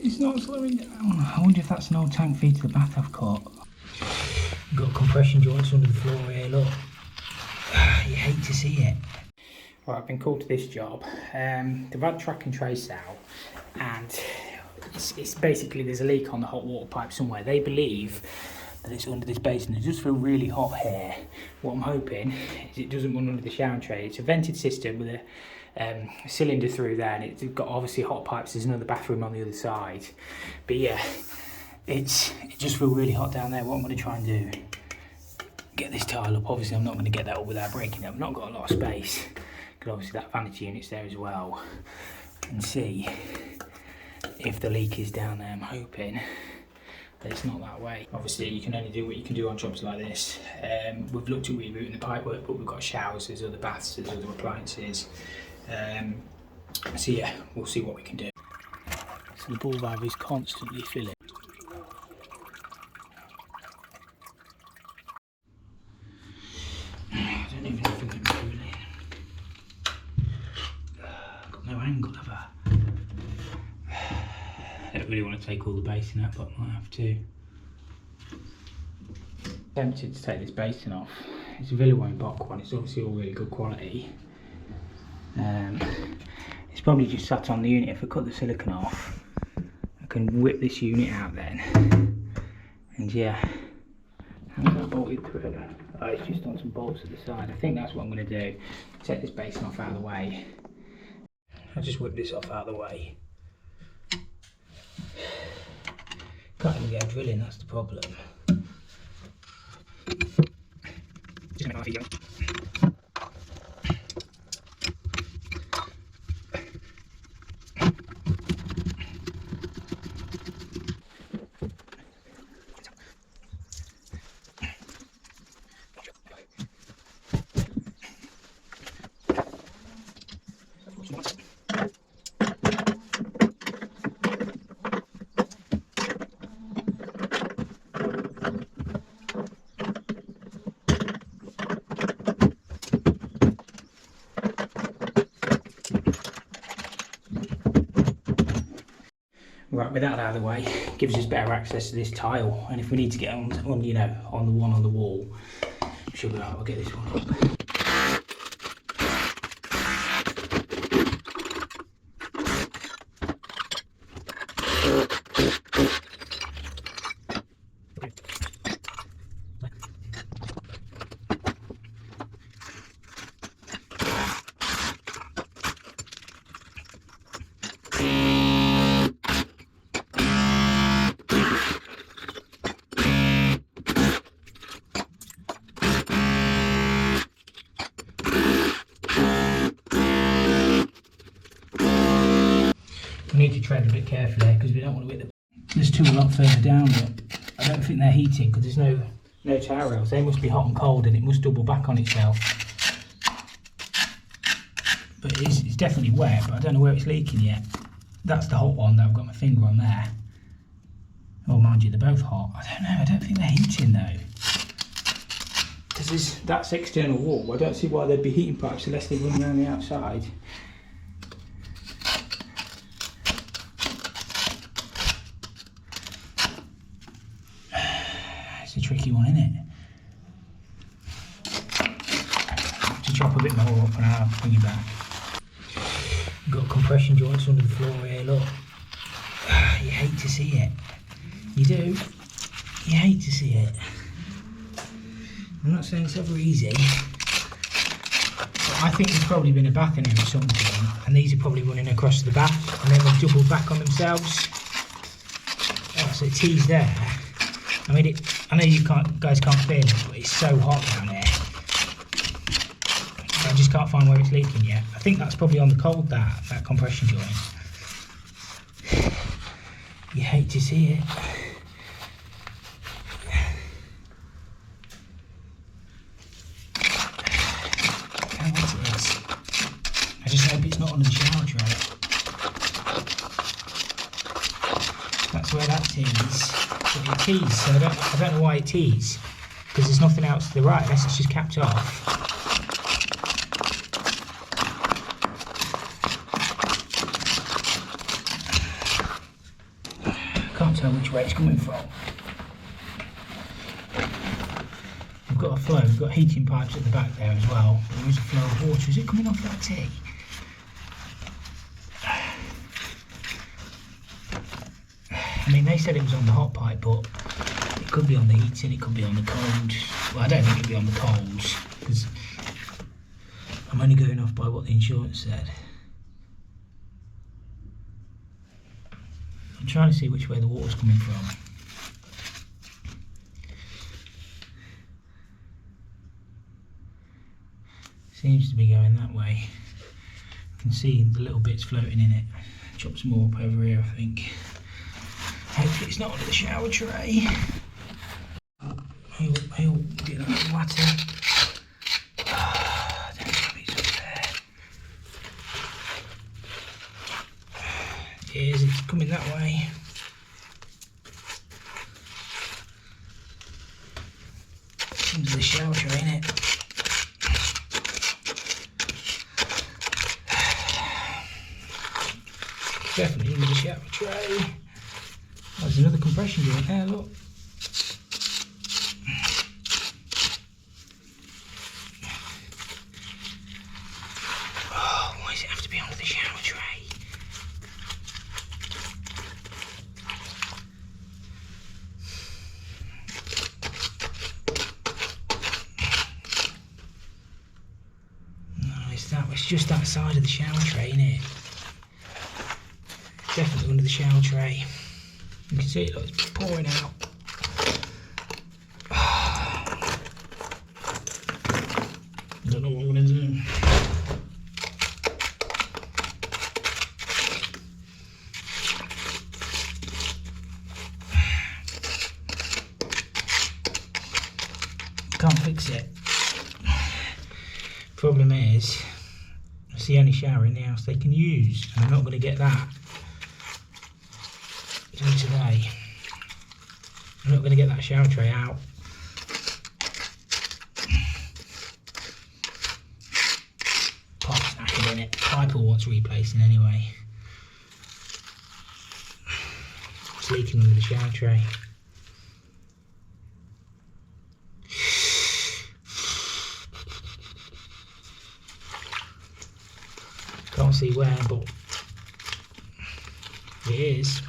It's not slowing down. I wonder if that's an old tank feed to the bath I've caught. Got compression joints under the floor here, look. You hate to see it. Right, I've been called to this job. They've had track and trace out, and it's basically there's a leak on the hot water pipe somewhere. They believe that it's under this basin. It does feel really hot here. What I'm hoping is it doesn't run under the shower tray. It's a vented system with a cylinder through there, and it's got obviously hot pipes. There's another bathroom on the other side. But yeah, it just feels really hot down there. What I'm going to try and do, get this tile up. Obviously I'm not going to get that up without breaking it. I've not got a lot of space, because obviously that vanity unit's there as well. And see if the leak is down there. I'm hoping that it's not that way. Obviously you can only do what you can do on jobs like this. We've looked at rebooting the pipework, but we've got showers, there's other baths, there's other appliances. So yeah, we'll see what we can do. So the ball valve is constantly filling. I don't even know if we can do it. Got no angle, have I? I don't really want to take all the basin out, but I might have to. Tempted to take this basin off. It's a Villaway Bock one. It's obviously all really good quality. It's probably just sat on the unit. If I cut the silicone off, I can whip this unit out then. And yeah, how's that bolted through? Oh, it's just on some bolts at the side. I think that's what I'm going to do. Take this basin off out of the way. I'll just whip this off out of the way. Can't even get a drill in, that's the problem. Just make it Right, with that out of the way, gives us better access to this tile, and if we need to get on you know, on the one on the wall, should be right. I'll get this one up. We need to tread a bit carefully because we don't want to hit the... There's two a lot further down, but I don't think they're heating because there's no tower rails. They must be hot and cold, and it must double back on itself. But it's definitely wet, but I don't know where it's leaking yet. That's the hot one that I've got my finger on there. Oh, mind you, they're both hot. I don't know, I don't think they're heating though. Because that's external wall. I don't see why there'd be heating pipes unless they run around the outside. It's a tricky one, isn't it? To chop a bit more up and I'll bring it back. Got compression joints under the floor here, look. You hate to see it. You do. You hate to see it. I'm not saying it's ever easy, but I think there's probably been a bath in here at some point, and these are probably running across the bath, and then they've doubled back on themselves. Oh, so it's teased there. I mean, I know you guys can't feel it, but it's so hot down here. I just can't find where it's leaking yet. I think that's probably on the cold, that compression joint. You hate to see it. I just hope it's not under the shower tray. That's where that tees. But it tees, so I don't know why it tees, because there's nothing else to the right unless it's just capped off. can't tell which way it's coming from. We've got a flow, we've got heating pipes at the back there as well. There is a flow of water. Is it coming off that T? I mean, they said it was on the hot pipe, but it could be on the heating, it could be on the cold. Well, I don't think it'd be on the colds, because I'm only going off by what the insurance said. I'm trying to see which way the water's coming from. Seems to be going that way. I can see the little bits floating in it. Chop some more up over here, I think. Hopefully it's not under the shower tray. He'll get that water. I don't know if it's up there. It is, it's coming that way. It's under the shower tray, innit? Definitely under the shower tray. There's another compression joint there, look. Oh, why does it have to be under the shower tray? No, it's just that side of the shower tray, isn't it? Definitely under the shower tray. You can see it, look, it's pouring out. I don't know what I'm going to do. Can't fix it. Problem is, it's the only shower in the house they can use, and I'm not going to get that today. I'm not going to get that shower tray out. Pipe's knackered in it. Pipe all wants replacing anyway. It's leaking under the shower tray. Can't see where, but it is.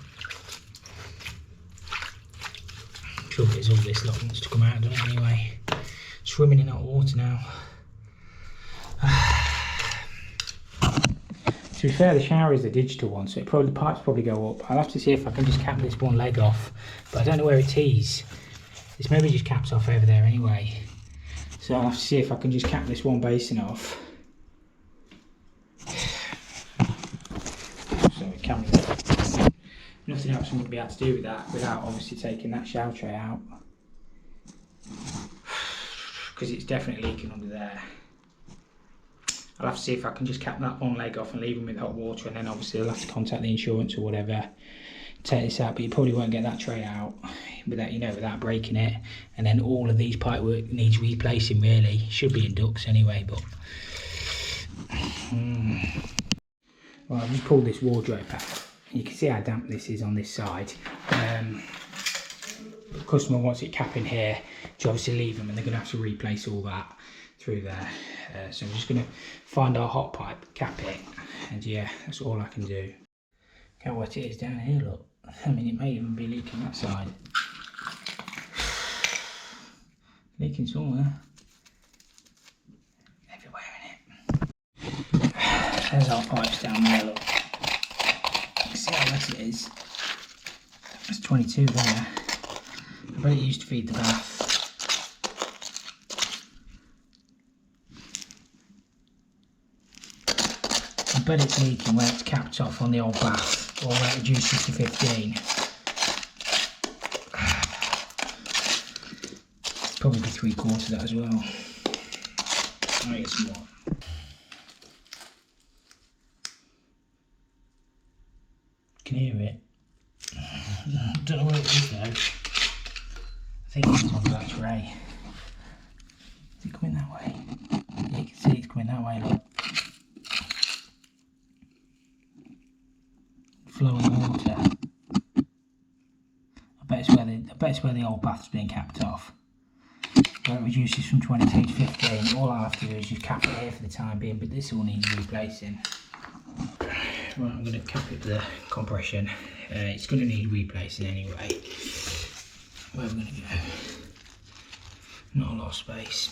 Trouble is all this lot wants to come out, doesn't it, anyway? Swimming in hot water now. To be fair, the shower is the digital one, so the pipes probably go up. I'll have to see if I can just cap this one leg off, but I don't know where it is. This maybe just caps off over there anyway. So I'll have to see if I can just cap this one basin off. So it can be. Nothing else I'm going to be able to do with that without obviously taking that shower tray out, because it's definitely leaking under there. I'll have to see if I can just cap that one leg off and leave them with hot water, and then obviously I'll have to contact the insurance or whatever, take this out, but you probably won't get that tray out without, you know, without breaking it. And then all of these pipework needs replacing really. Should be in ducts anyway, but well, I've just pulled this wardrobe out. You can see how damp this is on this side. The customer wants it capping here to obviously leave them, and they're going to have to replace all that through there. So I'm just going to find our hot pipe, cap it, and yeah, that's all I can do. Look how wet it is down here, look. I mean, it may even be leaking that side. Leaking somewhere. Everywhere in it. There's our pipes down there, look. See how wet it is. There's 22 there. I bet it used to feed the bath. I bet it's leaking where it's capped off on the old bath, or where it reduces to 15. Probably 3/4 of that as well. I'll get some more. Can hear it. Don't know where it is though. I think it's on that tray. Is it coming that way? Yeah, you can see it's coming that way, look. Flowing water. where the old bath's being capped off. Where it reduces from 22 to 15. All I have to do is just cap it here for the time being, but this all needs replacing. Right, I'm going to cap it with the compression. It's going to need replacing anyway. Where are we going to go? Not a lot of space.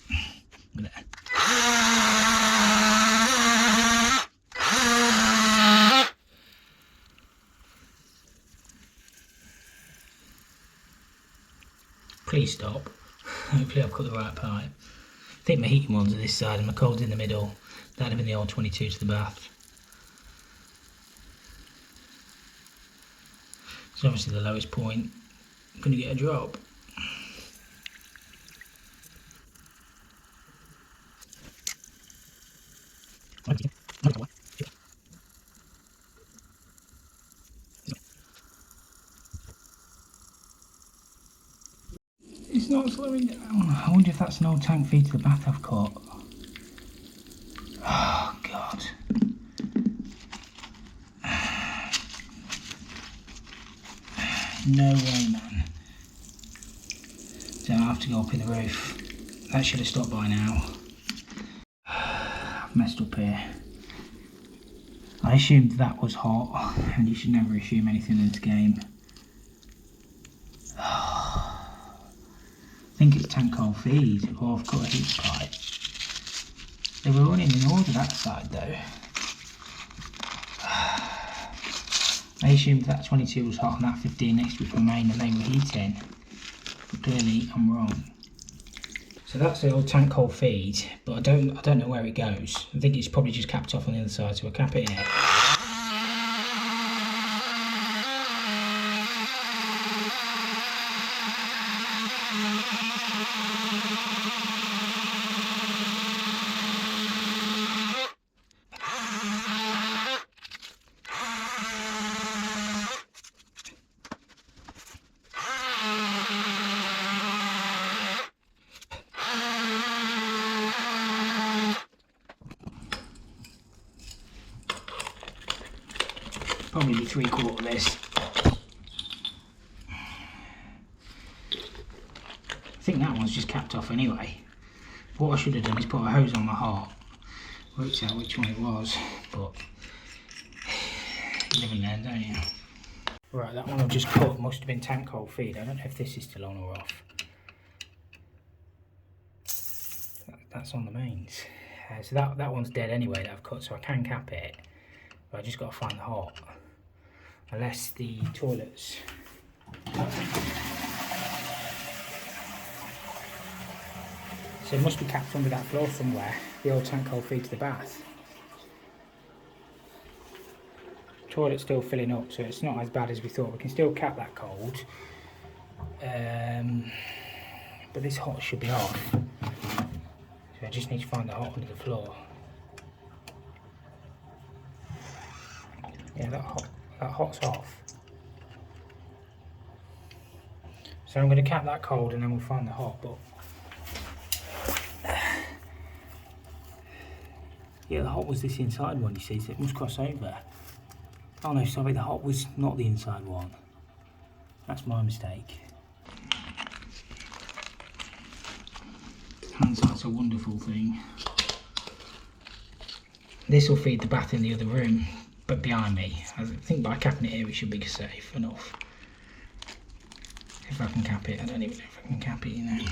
I'm going to... Please stop. Hopefully I've cut the right pipe. I think my heating one's at this side and my cold's in the middle. That'd have been the old 22 to the bath. It's obviously the lowest point. I'm going to get a drop. It's not slowing down. I wonder if that's an old tank feed to the bath I've cut. Oh God. No way, man. So I have to go up in the roof. That should have stopped by now. I've messed up here. I assumed that was hot, and you should never assume anything in this game. I think it's tank cold feed, or I've cut a heat pipe. They were running in order that side though. I assumed that 22 was hot and that 15 next to it remained and they were heating. But clearly I'm wrong. So that's the old tank cold feed, but I don't know where it goes. I think it's probably just capped off on the other side, so we'll cap it here. Probably be 3/4 of this. I think that one's just capped off anyway. What I should have done is put a hose on the heart. Worked out which one it was, but you live and learn, don't you? Right, that one I've just cut must have been tank cold feed. I don't know if this is still on or off. That's on the mains. So that one's dead anyway that I've cut, so I can cap it. But I just got to find the hot. Unless the toilets. So it must be capped under that floor somewhere. The old tank cold feed to the bath. Toilet's still filling up, so it's not as bad as we thought. We can still cap that cold. But this hot should be off. So I just need to find the hot under the floor. Yeah, that hot's off. So I'm going to cap that cold and then we'll find the hot, but yeah, the hot was this inside one, you see, so it must cross over. Oh no, sorry, the hot was not the inside one. That's my mistake. Hindsight's a wonderful thing. This will feed the bath in the other room, but behind me. I think by capping it here we should be safe enough. If I can cap it, I don't even know if I can cap it, you know.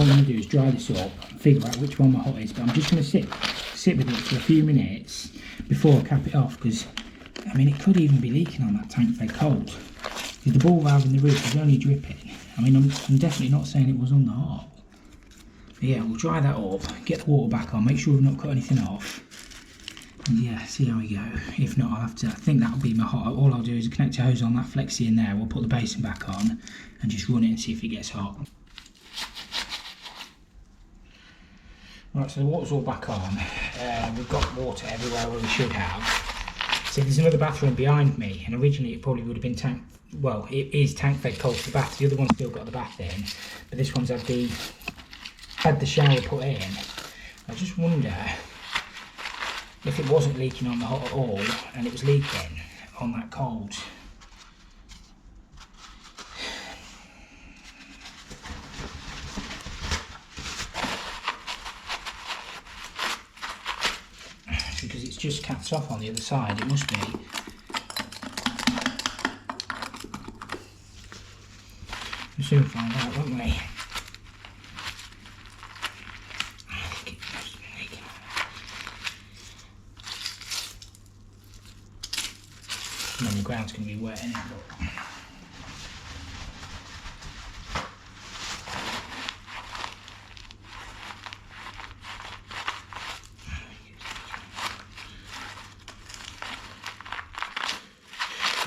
what I'm going to do is dry this up and figure out which one my hot is, but I'm just going to sit with it for a few minutes before I cap it off, because I mean it could even be leaking on that tank fed cold, because the ball valve in the roof is only dripping. I mean I'm definitely not saying it was on the hot. But yeah, we'll dry that up, get the water back on, make sure we've not cut anything off, and yeah, see how we go. If not, I'll have to, I think that'll be my hot. All I'll do is connect a hose on that flexi in there, we'll put the basin back on and just run it and see if it gets hot. Right, so the water's all back on. We've got water everywhere where we should have. So there's another bathroom behind me, and originally it probably would have been tank, well, it is tank fed cold to the bath. The other one's still got the bath in, but this one's had the shower put in. I just wonder if it wasn't leaking on the hot at all, and it was leaking on that cold. Because it's just capped off on the other side, it must be. We'll soon find out, won't we? And then the ground's going to be wet, isn't it?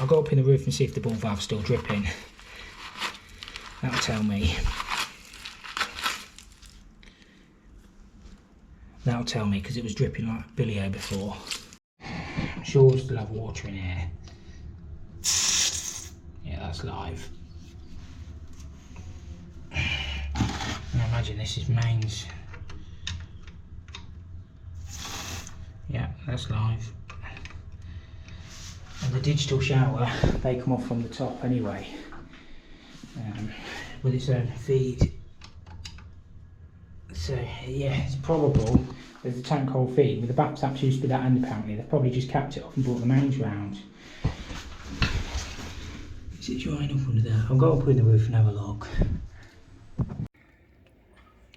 I'll go up in the roof and see if the ball valve's still dripping. That'll tell me. That'll tell me, because it was dripping like Billy-O before. I'm sure we'll still have water in here. Yeah, that's live. And I imagine this is mains. Yeah, that's live. And the digital shower, they come off from the top anyway, with its own feed. So yeah, it's probable there's a tank hold feed. With the back taps used to that end apparently, they've probably just capped it off and brought the mains round. Is it drying up under there? I'll go up in the roof and have a look.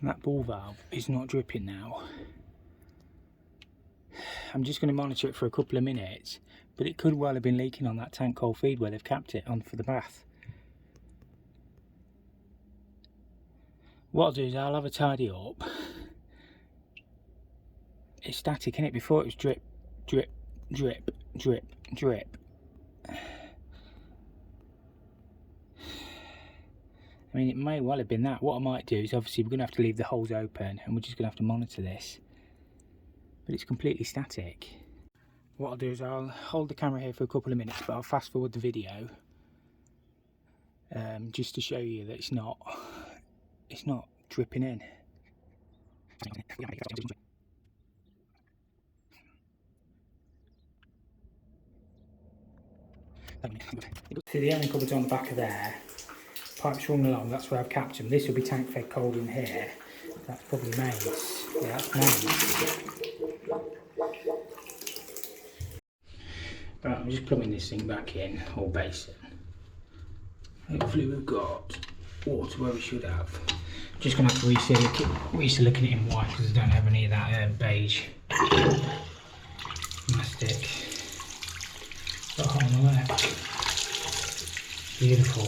That ball valve is not dripping now. I'm just going to monitor it for a couple of minutes, but it could well have been leaking on that tank hold feed where they've capped it on for the bath. What I'll do is I'll have a tidy up. It's static, isn't it? Before it was drip, drip, drip, drip, drip. I mean, it may well have been that. What I might do is, obviously we're going to have to leave the holes open and we're just going to have to monitor this. But it's completely static. What I'll do is I'll hold the camera here for a couple of minutes, but I'll fast forward the video just to show you that it's not dripping in. See the airing cupboard's on the back of there. Pipes run along, that's where I've capped them. This will be tank fed cold in here. That's probably mains. Yeah, that's mains. Right, I'm just plumbing this thing back in, or basin. Hopefully we've got water where we should have. Just going to have to re-silicon it in white because I don't have any of that beige mastic. Got hot on the left. Beautiful.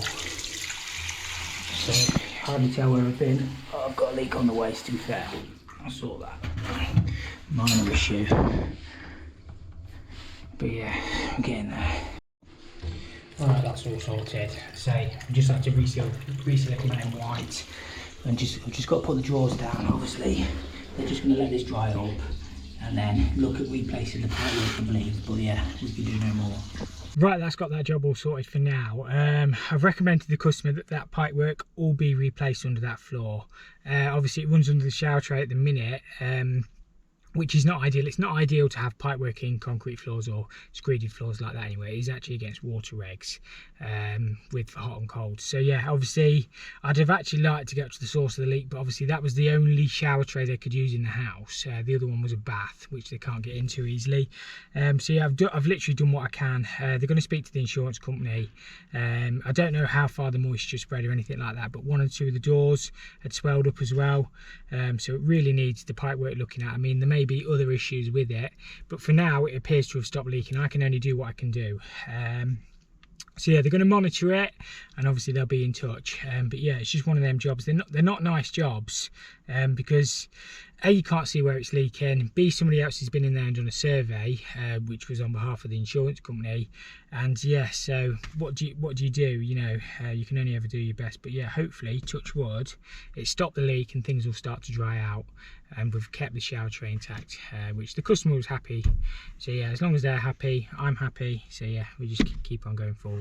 So, hardly tell where I've been. Oh, I've got a leak on the waist, to be fair. I saw that. Minor issue. But yeah, I'm getting there. Alright, that's all sorted. So, I just have to re-silicon that in white. And I've just got to put the drawers down, obviously. They're just going to let this dry up. And then look at replacing the pipework, I believe. But yeah, we can do no more. Right, that's got that job all sorted for now. I've recommended to the customer that that pipework all be replaced under that floor. Obviously it runs under the shower tray at the minute. which is not ideal. It's not ideal to have pipework in concrete floors or screeded floors like that anyway. It is actually against water regs with hot and cold. So yeah, obviously I'd have actually liked to get to the source of the leak, but obviously that was the only shower tray they could use in the house. The other one was a bath, which they can't get into easily. So yeah, I've literally done what I can. They're going to speak to the insurance company. I don't know how far the moisture spread or anything like that, but 1 and 2 of the doors had swelled up as well. So it really needs the pipework looking at. I mean, there may be other issues with it, but for now it appears to have stopped leaking. I can only do what I can do. So yeah, they're going to monitor it, and obviously they'll be in touch. But yeah, it's just one of them jobs. They're not nice jobs, because A, you can't see where it's leaking. B, somebody else has been in there and done a survey, which was on behalf of the insurance company. And yeah, so what do you do? You know, you can only ever do your best. But yeah, hopefully, touch wood, it stopped the leak and things will start to dry out. And we've kept the shower tray intact, which the customer was happy. So yeah, as long as they're happy, I'm happy. So yeah, we just keep on going forward.